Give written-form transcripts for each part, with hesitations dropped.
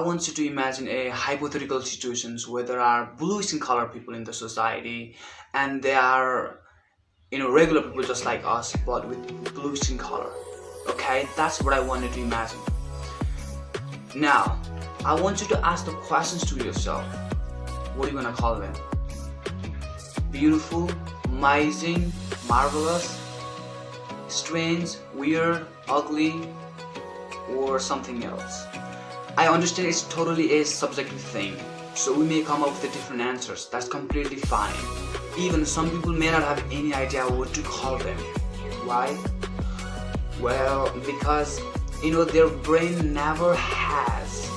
want you to imagine a hypothetical situations where there are blue skin color people in the society, and they are, regular people just like us, but with blue skin color. Okay, that's what I wanted to imagine. Now, I want you to ask the questions to yourself. What are you gonna call them? Beautiful, amazing, marvelous, strange, weird, ugly, or something else? I understand it's totally a subjective thing, so we may come up with different answers. That's completely fine. Even some people may not have any idea what to call them. Why? Well, because their brain never has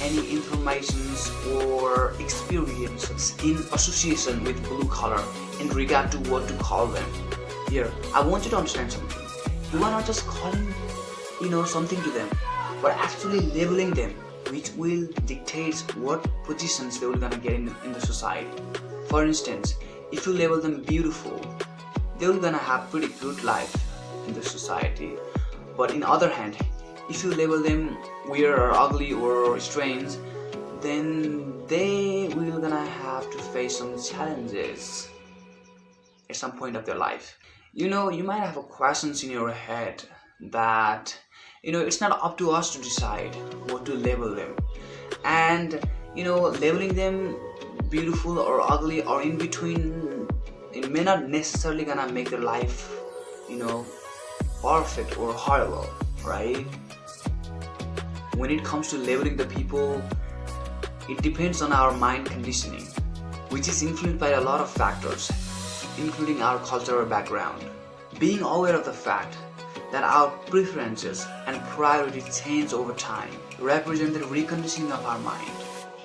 any informations or experiences in association with blue color in regard to what to call them. Here, I want you to understand something. You are not just calling, something to them, but actually labeling them, which will dictate what positions they will gonna get in the society. For instance, if you label them beautiful, they will gonna have pretty good life in the society. But in other hand, if you label them weird or ugly or strange, then they will gonna have to face some challenges at some point of their life. You might have questions in your head that it's not up to us to decide what to label them, and labeling them beautiful or ugly or in between, it may not necessarily gonna make their life perfect or horrible, right? When it comes to labeling the people, it depends on our mind conditioning, which is influenced by a lot of factors, including our cultural background. Being aware of the fact that our preferences and priorities change over time represent the reconditioning of our mind.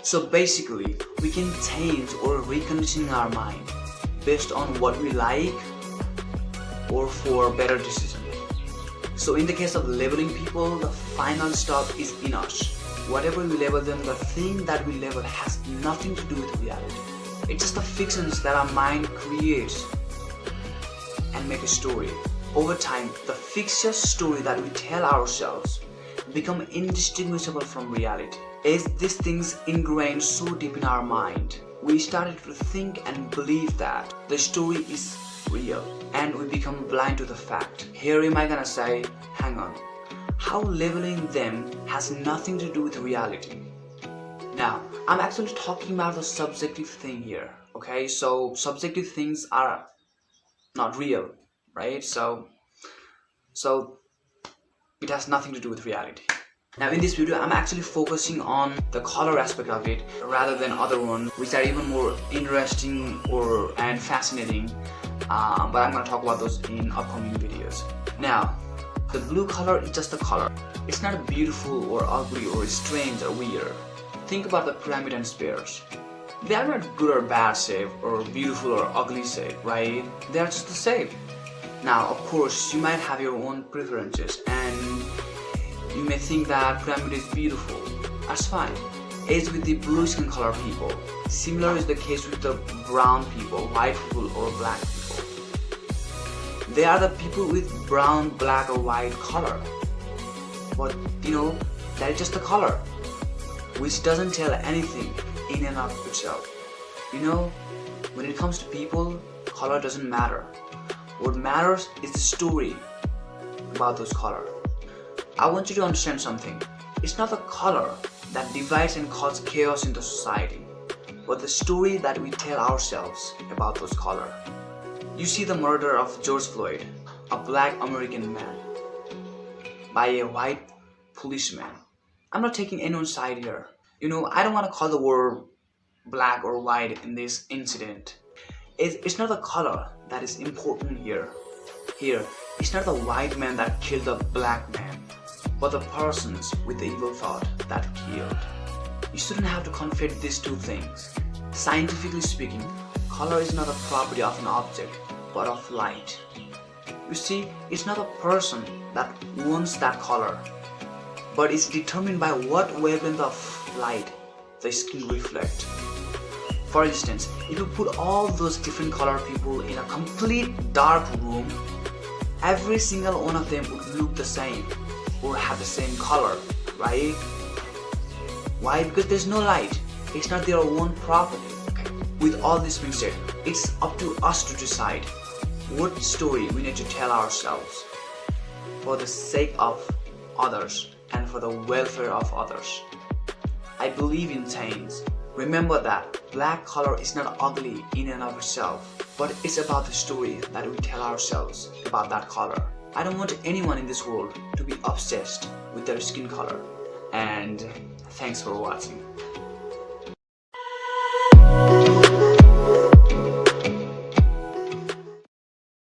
So basically, we can change or recondition our mind based on what we like or for better decisions. So in the case of labeling people, the final stop is in us. Whatever we label them, the thing that we label has nothing to do with reality. It's just the fictions that our mind creates and make a story. Over time, the fictitious story that we tell ourselves become indistinguishable from reality. As these things ingrained so deep in our mind, we started to think and believe that the story is real, and we become blind to the fact. Here am I gonna say, hang on, how labeling them has nothing to do with reality? Now, I'm actually talking about the subjective thing here, okay? So subjective things are not real, right? So it has nothing to do with reality. Now in this video, I'm actually focusing on the color aspect of it rather than other ones, which are even more interesting and fascinating. But I'm going to talk about those in upcoming videos. Now, the blue color is just a color. It's not beautiful or ugly or strange or weird. Think about the pyramid and spheres. They are not good or bad shape or beautiful or ugly shape, right? They are just the shape. Now, of course, you might have your own preferences and you may think that pyramid is beautiful. That's fine. As with the blue skin color people, similar is the case with the brown people, white people, or black people. They are the people with brown, black, or white color. But that is just a color, which doesn't tell anything in and of itself. When it comes to people, color doesn't matter. What matters is the story about those color. I want you to understand something. It's not the color that divides and causes chaos in the society, but the story that we tell ourselves about those color. You see the murder of George Floyd, a black American man, by a white policeman. I'm not taking anyone's side here. I don't want to call the word black or white in this incident. It's not the color that is important here. Here, it's not the white man that killed the black man, but the persons with the evil thought that killed. You shouldn't have to conflate these two things. Scientifically speaking, color is not a property of an object, but of light. You see, it's not a person that wants that color, but it's determined by what wavelength of light the skin reflects. For instance, if you put all those different color people in a complete dark room, every single one of them would look the same or have the same color, right? Why? Because there's no light. It's not their own property. Okay. With all this being said, it's up to us to decide what story we need to tell ourselves for the sake of others and for the welfare of others. I believe in sayings. Remember that black color is not ugly in and of itself, but it's about the story that we tell ourselves about that color. I don't want anyone in this world to be obsessed with their skin color. And thanks for watching.